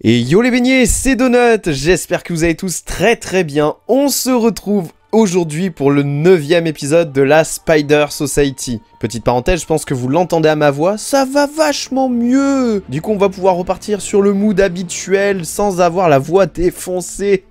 Et yo les beignets, c'est Donut, j'espère que vous allez tous très bien. On se retrouve aujourd'hui pour le 9e épisode de la Spider Society. Petite parenthèse, je pense que vous l'entendez à ma voix, ça va vachement mieux. Du coup, on va pouvoir repartir sur le mood habituel sans avoir la voix défoncée.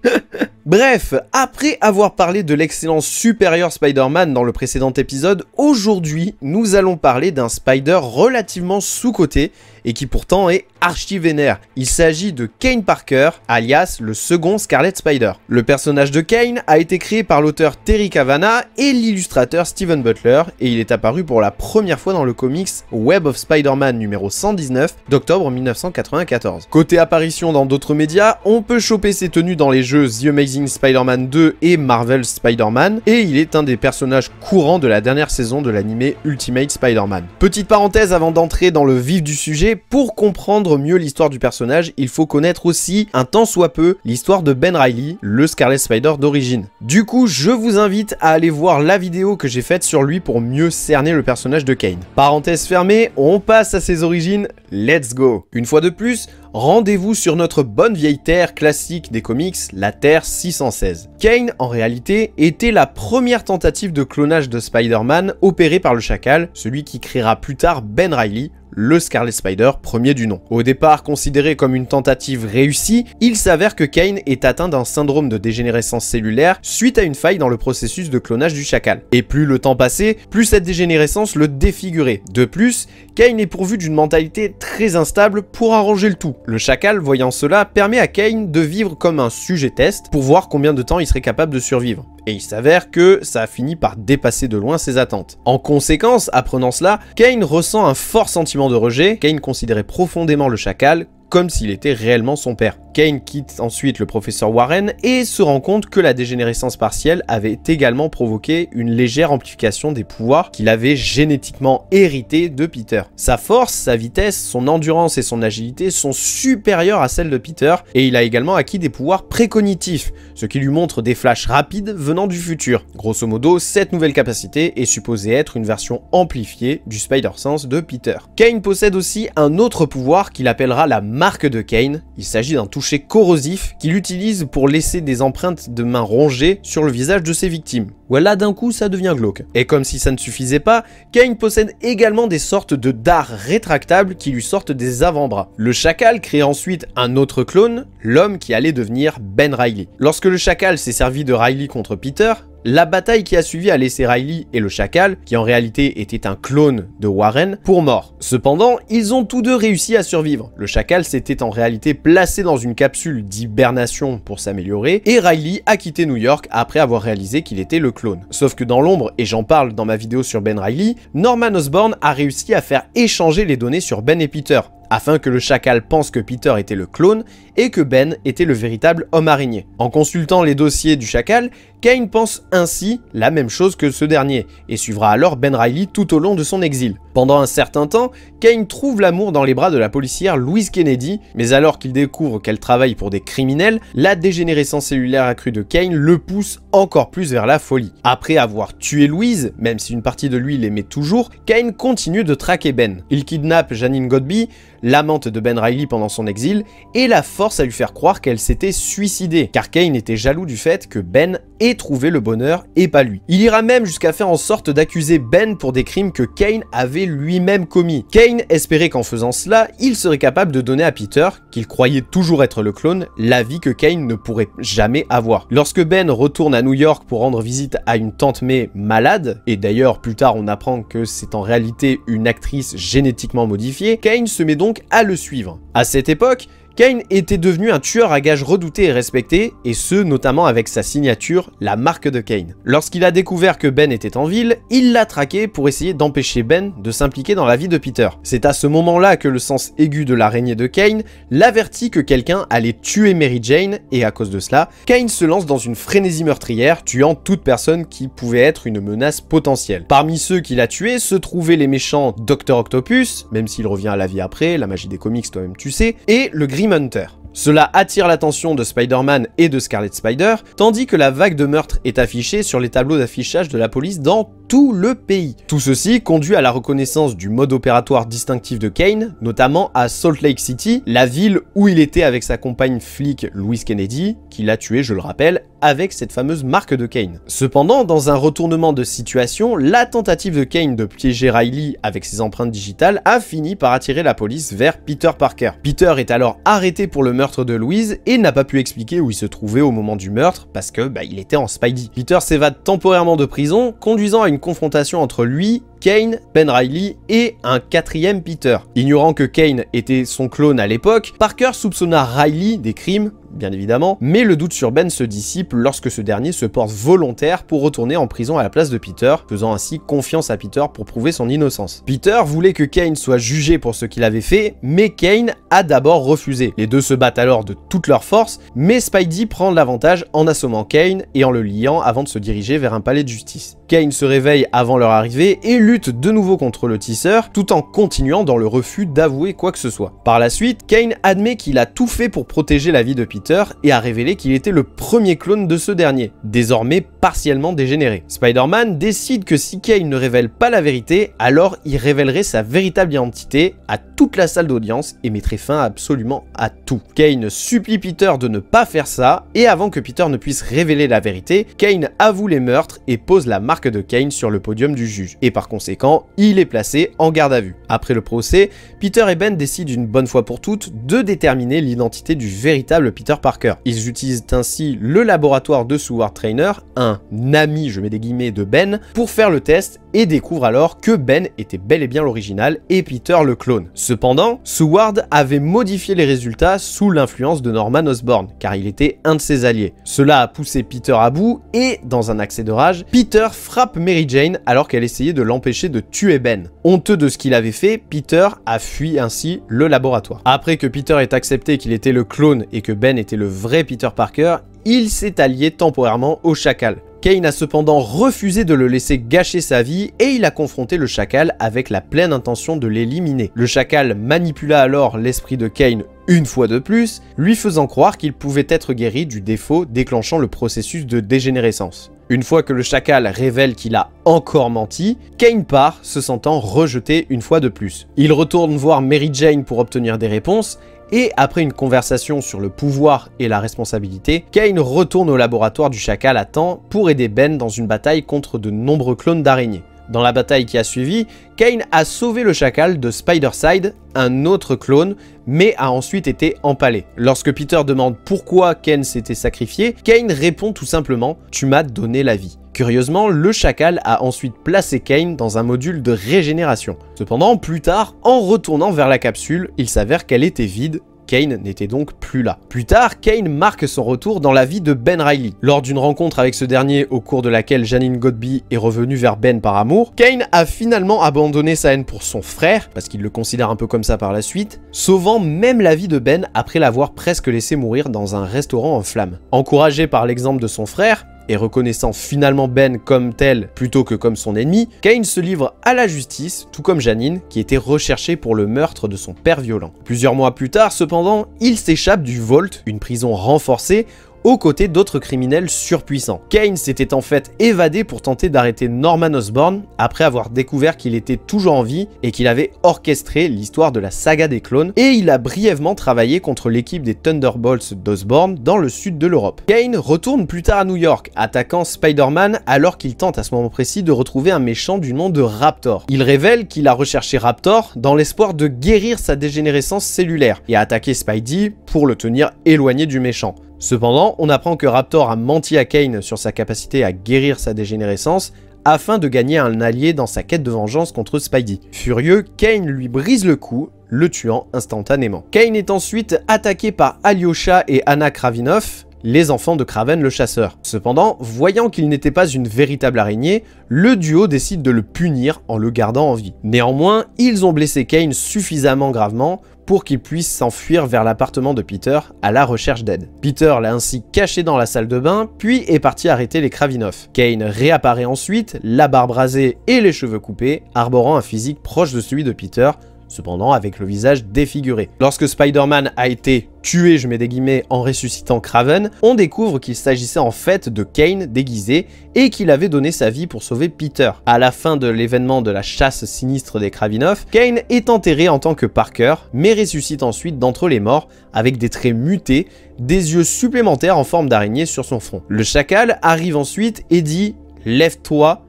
Bref, après avoir parlé de l'excellent Superior Spider-Man dans le précédent épisode, aujourd'hui, nous allons parler d'un Spider relativement sous-coté et qui pourtant est archi vénère. Il s'agit de Kane Parker, alias le second Scarlet Spider. Le personnage de Kane a été créé par l'auteur Terry Cavanagh et l'illustrateur Steven Butler, et il est apparu pour la première fois dans le comics Web of Spider-Man numéro 119 d'octobre 1994. Côté apparition dans d'autres médias, on peut choper ses tenues dans les jeux The Amazing Spider-Man 2 et Marvel Spider-Man, et il est un des personnages courants de la dernière saison de l'animé Ultimate Spider-Man. Petite parenthèse avant d'entrer dans le vif du sujet, pour comprendre mieux l'histoire du personnage, il faut connaître aussi, un tant soit peu, l'histoire de Ben Reilly, le Scarlet Spider d'origine. Du coup, je vous invite à aller voir la vidéo que j'ai faite sur lui pour mieux cerner le personnage de Kane. Parenthèse fermée, on passe à ses origines, let's go. Une fois de plus, rendez-vous sur notre bonne vieille terre classique des comics, la Terre 616. Kane, en réalité, était la première tentative de clonage de Spider-Man opérée par le Chacal, celui qui créera plus tard Ben Reilly, le Scarlet Spider premier du nom. Au départ considéré comme une tentative réussie, il s'avère que Kane est atteint d'un syndrome de dégénérescence cellulaire suite à une faille dans le processus de clonage du Chacal. Et plus le temps passait, plus cette dégénérescence le défigurait. De plus, Kane est pourvu d'une mentalité très instable pour arranger le tout. Le Chacal, voyant cela, permet à Kane de vivre comme un sujet test pour voir combien de temps il serait capable de survivre. Et il s'avère que ça a fini par dépasser de loin ses attentes. En conséquence, apprenant cela, Kane ressent un fort sentiment de rejet. Kane considérait profondément le Chacal comme s'il était réellement son père. Kane quitte ensuite le professeur Warren et se rend compte que la dégénérescence partielle avait également provoqué une légère amplification des pouvoirs qu'il avait génétiquement hérités de Peter. Sa force, sa vitesse, son endurance et son agilité sont supérieures à celles de Peter, et il a également acquis des pouvoirs précognitifs, ce qui lui montre des flashs rapides venant du futur. Grosso modo, cette nouvelle capacité est supposée être une version amplifiée du Spider-Sense de Peter. Kane possède aussi un autre pouvoir qu'il appellera la marque de Kane. Il s'agit d'un toucher corrosif qu'il utilise pour laisser des empreintes de mains rongées sur le visage de ses victimes. Voilà, d'un coup ça devient glauque. Et comme si ça ne suffisait pas, Kane possède également des sortes de dards rétractables qui lui sortent des avant-bras. Le Chacal crée ensuite un autre clone, l'homme qui allait devenir Ben Reilly. Lorsque le Chacal s'est servi de Reilly contre Peter, la bataille qui a suivi a laissé Reilly et le Chacal, qui en réalité était un clone de Warren, pour mort. Cependant, ils ont tous deux réussi à survivre. Le Chacal s'était en réalité placé dans une capsule d'hibernation pour s'améliorer, et Reilly a quitté New York après avoir réalisé qu'il était le clone. Sauf que dans l'ombre, et j'en parle dans ma vidéo sur Ben Reilly, Norman Osborn a réussi à faire échanger les données sur Ben et Peter, afin que le Chacal pense que Peter était le clone et que Ben était le véritable homme araignée. En consultant les dossiers du Chacal, Kane pense ainsi la même chose que ce dernier, et suivra alors Ben Reilly tout au long de son exil. Pendant un certain temps, Kane trouve l'amour dans les bras de la policière Louise Kennedy, mais alors qu'il découvre qu'elle travaille pour des criminels, la dégénérescence cellulaire accrue de Kane le pousse encore plus vers la folie. Après avoir tué Louise, même si une partie de lui l'aimait toujours, Kane continue de traquer Ben. Il kidnappe Janine Godby, l'amante de Ben Reilly pendant son exil, et la force à lui faire croire qu'elle s'était suicidée, car Kane était jaloux du fait que Ben ait trouvé le bonheur et pas lui. Il ira même jusqu'à faire en sorte d'accuser Ben pour des crimes que Kane avait lui-même commis. Kane espérait qu'en faisant cela, il serait capable de donner à Peter, qu'il croyait toujours être le clone, la vie que Kane ne pourrait jamais avoir. Lorsque Ben retourne à New York pour rendre visite à une tante May malade, et d'ailleurs plus tard on apprend que c'est en réalité une actrice génétiquement modifiée, Kane se met donc à le suivre. À cette époque, Kane était devenu un tueur à gages redouté et respecté, et ce notamment avec sa signature, la marque de Kane. Lorsqu'il a découvert que Ben était en ville, il l'a traqué pour essayer d'empêcher Ben de s'impliquer dans la vie de Peter. C'est à ce moment-là que le sens aigu de l'araignée de Kane l'avertit que quelqu'un allait tuer Mary Jane, et à cause de cela, Kane se lance dans une frénésie meurtrière, tuant toute personne qui pouvait être une menace potentielle. Parmi ceux qu'il a tués se trouvaient les méchants Dr Octopus, même s'il revient à la vie après, la magie des comics toi-même tu sais, et le Grim Hunter. Cela attire l'attention de Spider-Man et de Scarlet Spider, tandis que la vague de meurtres est affichée sur les tableaux d'affichage de la police dans tout le pays. Tout ceci conduit à la reconnaissance du mode opératoire distinctif de Kane, notamment à Salt Lake City, la ville où il était avec sa compagne flic Louise Kennedy, qui l'a tué, je le rappelle, avec cette fameuse marque de Kane. Cependant, dans un retournement de situation, la tentative de Kane de piéger Riley avec ses empreintes digitales a fini par attirer la police vers Peter Parker. Peter est alors arrêté pour le meurtre de Louise et n'a pas pu expliquer où il se trouvait au moment du meurtre parce que il était en Spidey. Peter s'évade temporairement de prison, conduisant à une confrontation entre lui, Kane, Ben Riley et un quatrième Peter. Ignorant que Kane était son clone à l'époque, Parker soupçonna Riley des crimes, bien évidemment, mais le doute sur Ben se dissipe lorsque ce dernier se porte volontaire pour retourner en prison à la place de Peter, faisant ainsi confiance à Peter pour prouver son innocence. Peter voulait que Kane soit jugé pour ce qu'il avait fait, mais Kane a d'abord refusé. Les deux se battent alors de toute leur force, mais Spidey prend l'avantage en assommant Kane et en le liant avant de se diriger vers un palais de justice. Kane se réveille avant leur arrivée et lutte de nouveau contre le tisseur, tout en continuant dans le refus d'avouer quoi que ce soit. Par la suite, Kane admet qu'il a tout fait pour protéger la vie de Peter et a révélé qu'il était le premier clone de ce dernier, désormais partiellement dégénéré. Spider-Man décide que si Kane ne révèle pas la vérité, alors il révélerait sa véritable identité à toute la salle d'audience et mettrait fin absolument à tout. Kane supplie Peter de ne pas faire ça, et avant que Peter ne puisse révéler la vérité, Kane avoue les meurtres et pose la marque de Kane sur le podium du juge, et par conséquent, il est placé en garde à vue. Après le procès, Peter et Ben décident une bonne fois pour toutes de déterminer l'identité du véritable Peter Parker. Ils utilisent ainsi le laboratoire de Seward Trainer, un ami, je mets des guillemets, de Ben, pour faire le test et découvrent alors que Ben était bel et bien l'original et Peter le clone. Cependant, Seward avait modifié les résultats sous l'influence de Norman Osborn, car il était un de ses alliés. Cela a poussé Peter à bout et, dans un accès de rage, Peter frappe Mary Jane alors qu'elle essayait de l'empêcher de tuer Ben. Honteux de ce qu'il avait fait, Peter a fui ainsi le laboratoire. Après que Peter ait accepté qu'il était le clone et que Ben était le vrai Peter Parker, il s'est allié temporairement au Chacal. Kane a cependant refusé de le laisser gâcher sa vie et il a confronté le Chacal avec la pleine intention de l'éliminer. Le Chacal manipula alors l'esprit de Kane une fois de plus, lui faisant croire qu'il pouvait être guéri du défaut déclenchant le processus de dégénérescence. Une fois que le Chacal révèle qu'il a encore menti, Kane part, se sentant rejeté une fois de plus. Il retourne voir Mary Jane pour obtenir des réponses, et après une conversation sur le pouvoir et la responsabilité, Kane retourne au laboratoire du Chacal à temps pour aider Ben dans une bataille contre de nombreux clones d'araignées. Dans la bataille qui a suivi, Kane a sauvé le Chacal de Spider-Side, un autre clone, mais a ensuite été empalé. Lorsque Peter demande pourquoi Kane s'était sacrifié, Kane répond tout simplement « Tu m'as donné la vie ». Curieusement, le Chacal a ensuite placé Kane dans un module de régénération. Cependant, plus tard, en retournant vers la capsule, il s'avère qu'elle était vide. Kane n'était donc plus là. Plus tard, Kane marque son retour dans la vie de Ben Riley. Lors d'une rencontre avec ce dernier au cours de laquelle Janine Godby est revenue vers Ben par amour, Kane a finalement abandonné sa haine pour son frère, parce qu'il le considère un peu comme ça par la suite, sauvant même la vie de Ben après l'avoir presque laissé mourir dans un restaurant en flammes. Encouragé par l'exemple de son frère, et reconnaissant finalement Ben comme tel plutôt que comme son ennemi, Kane se livre à la justice, tout comme Janine, qui était recherchée pour le meurtre de son père violent. Plusieurs mois plus tard, cependant, il s'échappe du Vault, une prison renforcée, aux côtés d'autres criminels surpuissants. Kane s'était en fait évadé pour tenter d'arrêter Norman Osborn après avoir découvert qu'il était toujours en vie et qu'il avait orchestré l'histoire de la saga des clones, et il a brièvement travaillé contre l'équipe des Thunderbolts d'Osborn dans le sud de l'Europe. Kane retourne plus tard à New York, attaquant Spider-Man alors qu'il tente à ce moment précis de retrouver un méchant du nom de Raptor. Il révèle qu'il a recherché Raptor dans l'espoir de guérir sa dégénérescence cellulaire et a attaqué Spidey pour le tenir éloigné du méchant. Cependant, on apprend que Raptor a menti à Kane sur sa capacité à guérir sa dégénérescence afin de gagner un allié dans sa quête de vengeance contre Spidey. Furieux, Kane lui brise le cou, le tuant instantanément. Kane est ensuite attaqué par Alyosha et Anna Kravinov, les enfants de Kraven le chasseur. Cependant, voyant qu'il n'était pas une véritable araignée, le duo décide de le punir en le gardant en vie. Néanmoins, ils ont blessé Kane suffisamment gravement pour qu'il puisse s'enfuir vers l'appartement de Peter à la recherche d'aide. Peter l'a ainsi caché dans la salle de bain, puis est parti arrêter les Kravinov. Kane réapparaît ensuite, la barbe rasée et les cheveux coupés, arborant un physique proche de celui de Peter, cependant avec le visage défiguré. Lorsque Spider-Man a été tué, je mets des guillemets, en ressuscitant Kraven, on découvre qu'il s'agissait en fait de Kane déguisé et qu'il avait donné sa vie pour sauver Peter. À la fin de l'événement de la chasse sinistre des Kravinov, Kane est enterré en tant que Parker, mais ressuscite ensuite d'entre les morts avec des traits mutés, des yeux supplémentaires en forme d'araignée sur son front. Le chacal arrive ensuite et dit « Lève-toi,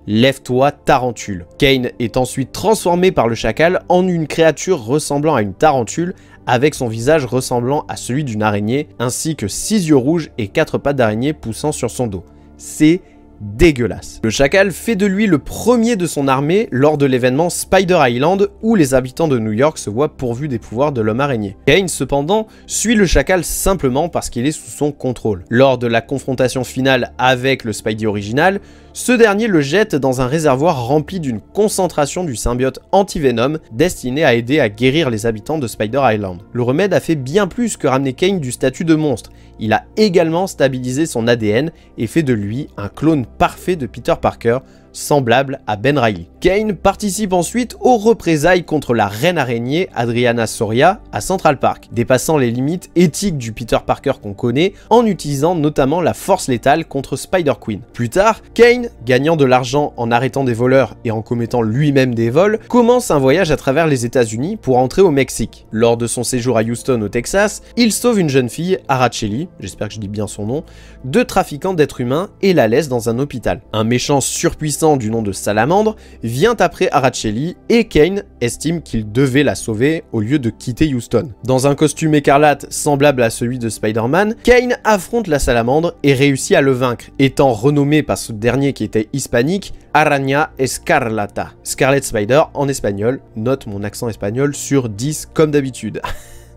tarentule ». Kane est ensuite transformé par le chacal en une créature ressemblant à une tarentule avec son visage ressemblant à celui d'une araignée, ainsi que 6 yeux rouges et 4 pattes d'araignée poussant sur son dos. C'est dégueulasse. Le chacal fait de lui le premier de son armée lors de l'événement Spider Island où les habitants de New York se voient pourvus des pouvoirs de l'homme araignée. Kane cependant suit le chacal simplement parce qu'il est sous son contrôle. Lors de la confrontation finale avec le Spidey original, ce dernier le jette dans un réservoir rempli d'une concentration du symbiote anti-Venom destiné à aider à guérir les habitants de Spider Island. Le remède a fait bien plus que ramener Kane du statut de monstre. Il a également stabilisé son ADN et fait de lui un clone parfait de Peter Parker, semblable à Ben Reilly. Kane participe ensuite aux représailles contre la reine araignée Adriana Soria à Central Park, dépassant les limites éthiques du Peter Parker qu'on connaît en utilisant notamment la force létale contre Spider-Queen. Plus tard, Kane, gagnant de l'argent en arrêtant des voleurs et en commettant lui-même des vols, commence un voyage à travers les États-Unis pour entrer au Mexique. Lors de son séjour à Houston au Texas, il sauve une jeune fille, Araceli, j'espère que je dis bien son nom, de trafiquants d'êtres humains et la laisse dans un hôpital. Un méchant surpuissant du nom de Salamandre vient après Araceli et Kane estime qu'il devait la sauver au lieu de quitter Houston. Dans un costume écarlate semblable à celui de Spider-Man, Kane affronte la Salamandre et réussit à le vaincre, étant renommé par ce dernier qui était hispanique Araña Escarlata. Scarlet Spider en espagnol, note mon accent espagnol sur 10 comme d'habitude.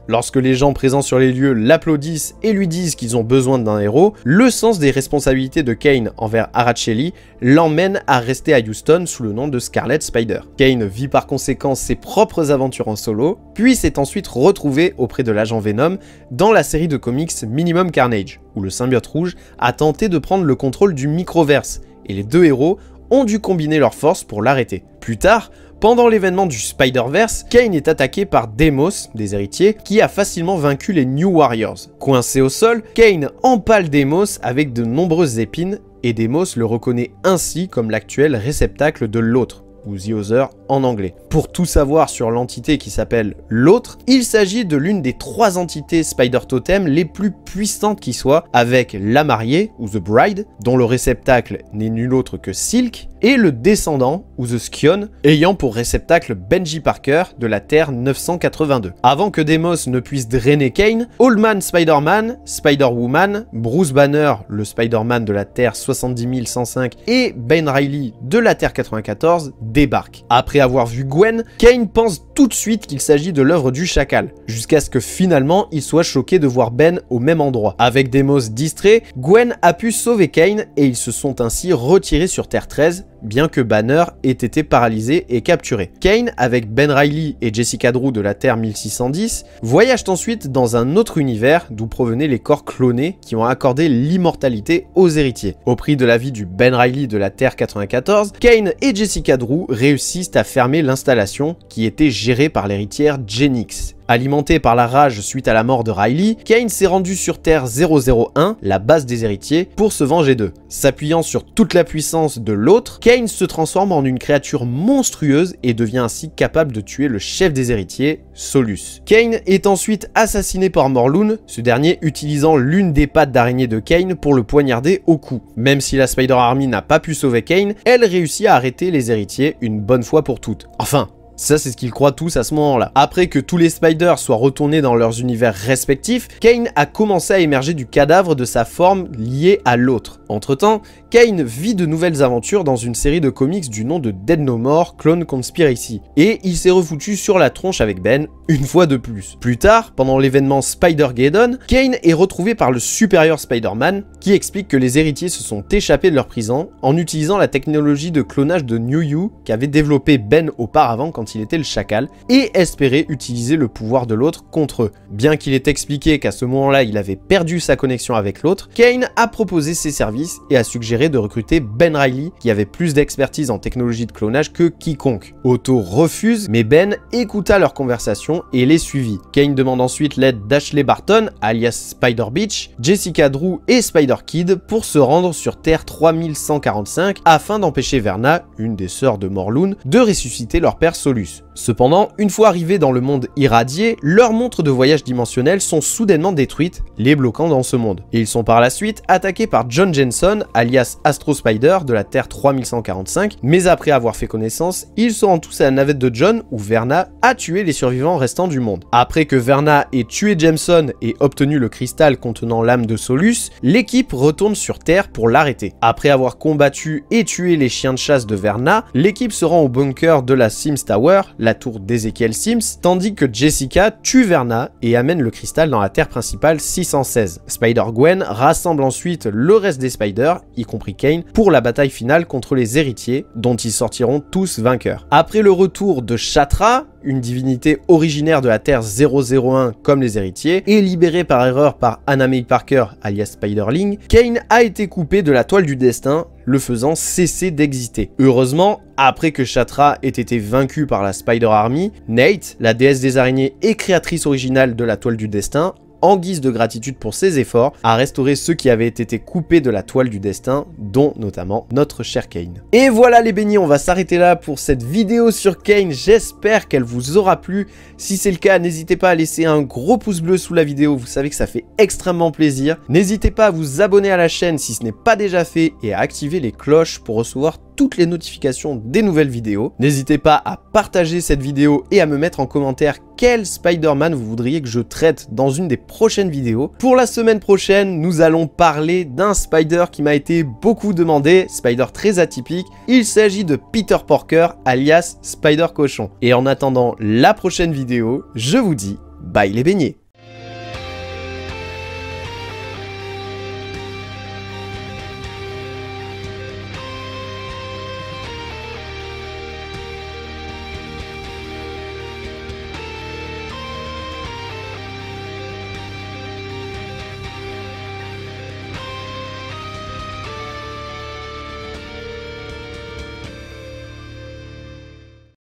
Lorsque les gens présents sur les lieux l'applaudissent et lui disent qu'ils ont besoin d'un héros, le sens des responsabilités de Kane envers Araceli l'emmène à rester à Houston sous le nom de Scarlet Spider. Kane vit par conséquent ses propres aventures en solo, puis s'est ensuite retrouvé auprès de l'agent Venom dans la série de comics Minimum Carnage, où le symbiote rouge a tenté de prendre le contrôle du microverse, et les deux héros ont dû combiner leurs forces pour l'arrêter. Plus tard, pendant l'événement du Spider-Verse, Kane est attaqué par Deimos, des héritiers, qui a facilement vaincu les New Warriors. Coincé au sol, Kane empale Deimos avec de nombreuses épines, et Deimos le reconnaît ainsi comme l'actuel réceptacle de l'autre, ou The Other en anglais. Pour tout savoir sur l'entité qui s'appelle l'autre, il s'agit de l'une des 3 entités Spider Totem les plus puissantes qui soient, avec la mariée, ou The Bride, dont le réceptacle n'est nul autre que Silk, et le descendant, ou The Scion, ayant pour réceptacle Benji Parker de la Terre 982. Avant que Deimos ne puisse drainer Kane, Old Man Spider-Man, Spider-Woman, Bruce Banner, le Spider-Man de la Terre 70105, et Ben Reilly de la Terre 94 débarquent. Après avoir vu Gwen, Kane pense tout de suite qu'il s'agit de l'œuvre du chacal, jusqu'à ce que finalement il soit choqué de voir Ben au même endroit. Avec Deimos distrait, Gwen a pu sauver Kane et ils se sont ainsi retirés sur Terre 13, bien que Banner ait été paralysé et capturé. Kane, avec Ben Reilly et Jessica Drew de la Terre 1610, voyagent ensuite dans un autre univers d'où provenaient les corps clonés qui ont accordé l'immortalité aux héritiers. Au prix de la vie du Ben Reilly de la Terre 94, Kane et Jessica Drew réussissent à fermer l'installation qui était gérée par l'héritière Genix. Alimenté par la rage suite à la mort de Reilly, Kane s'est rendu sur Terre 001, la base des héritiers, pour se venger d'eux. S'appuyant sur toute la puissance de l'autre, Kane se transforme en une créature monstrueuse et devient ainsi capable de tuer le chef des héritiers, Solus. Kane est ensuite assassiné par Morlun, ce dernier utilisant l'une des pattes d'araignée de Kane pour le poignarder au cou. Même si la Spider Army n'a pas pu sauver Kane, elle réussit à arrêter les héritiers une bonne fois pour toutes. Enfin, ça, c'est ce qu'ils croient tous à ce moment-là. Après que tous les Spiders soient retournés dans leurs univers respectifs, Kane a commencé à émerger du cadavre de sa forme liée à l'autre. Entre-temps, Kane vit de nouvelles aventures dans une série de comics du nom de Dead No More Clone Conspiracy, et il s'est refoutu sur la tronche avec Ben une fois de plus. Plus tard, pendant l'événement Spider-Geddon, Kane est retrouvé par le supérieur Spider-Man, qui explique que les héritiers se sont échappés de leur prison en utilisant la technologie de clonage de New You qu'avait développé Ben auparavant quand il était le chacal, et espérait utiliser le pouvoir de l'autre contre eux. Bien qu'il ait expliqué qu'à ce moment-là il avait perdu sa connexion avec l'autre, Kane a proposé ses services service et a suggéré de recruter Ben Reilly, qui avait plus d'expertise en technologie de clonage que quiconque. Otto refuse, mais Ben écouta leur conversation et les suivit. Kane demande ensuite l'aide d'Ashley Barton, alias Spider Bitch, Jessica Drew et Spider-Kid pour se rendre sur Terre 3145 afin d'empêcher Verna, une des sœurs de Morlun, de ressusciter leur père Solus. Cependant, une fois arrivés dans le monde irradié, leurs montres de voyage dimensionnel sont soudainement détruites, les bloquant dans ce monde. Et ils sont par la suite attaqués par John Jensen, alias Astro Spider de la Terre 3145, mais après avoir fait connaissance, ils se rendent tous à la navette de John où Verna a tué les survivants restants du monde. Après que Verna ait tué Jameson et obtenu le cristal contenant l'âme de Solus, l'équipe retourne sur Terre pour l'arrêter. Après avoir combattu et tué les chiens de chasse de Verna, l'équipe se rend au bunker de la Sims Tower, la tour d'Ezekiel Sims, tandis que Jessica tue Verna et amène le cristal dans la Terre principale 616. Spider-Gwen rassemble ensuite le reste des Spiders, y compris Kane, pour la bataille finale contre les héritiers, dont ils sortiront tous vainqueurs. Après le retour de Shatra, une divinité originaire de la Terre 001 comme les héritiers, et libérée par erreur par Anna May Parker alias Spiderling, Kane a été coupé de la toile du destin, le faisant cesser d'exister. Heureusement, après que Shatra ait été vaincu par la Spider Army, Nate, la déesse des araignées et créatrice originale de la toile du destin, en guise de gratitude pour ses efforts, a restauré ceux qui avaient été coupés de la toile du destin, dont notamment notre cher Kane. Et voilà les beignets, on va s'arrêter là pour cette vidéo sur Kane, j'espère qu'elle vous aura plu. Si c'est le cas, n'hésitez pas à laisser un gros pouce bleu sous la vidéo, vous savez que ça fait extrêmement plaisir. N'hésitez pas à vous abonner à la chaîne si ce n'est pas déjà fait et à activer les cloches pour recevoir toutes les notifications des nouvelles vidéos. N'hésitez pas à partager cette vidéo et à me mettre en commentaire quel Spider-Man vous voudriez que je traite dans une des prochaines vidéos. Pour la semaine prochaine, nous allons parler d'un Spider qui m'a été beaucoup demandé, Spider très atypique. Il s'agit de Peter Porker alias Spider Cochon. Et en attendant la prochaine vidéo, je vous dis bye les beignets.